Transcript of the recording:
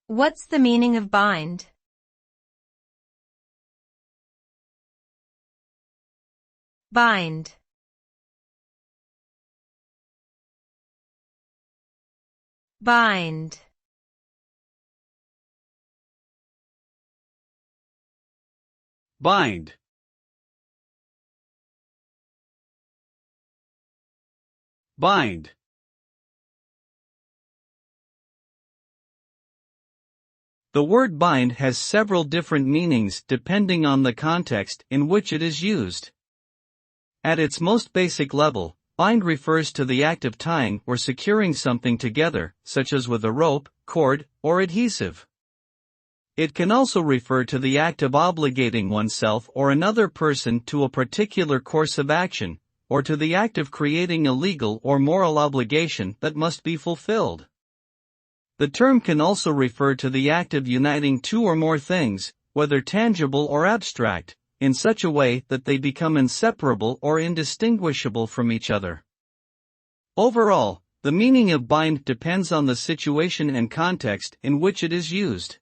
What's the meaning of bind? Bind. Bind. Bind. Bind. The word bind has several different meanings depending on the context in which it is used. At its most basic level, bind refers to the act of tying or securing something together, such as with a rope, cord, or adhesive. It can also refer to the act of obligating oneself or another person to a particular course of action, or to the act of creating a legal or moral obligation that must be fulfilled. The term can also refer to the act of uniting two or more things, whether tangible or abstract, in such a way that they become inseparable or indistinguishable from each other. Overall, the meaning of bind depends on the situation and context in which it is used.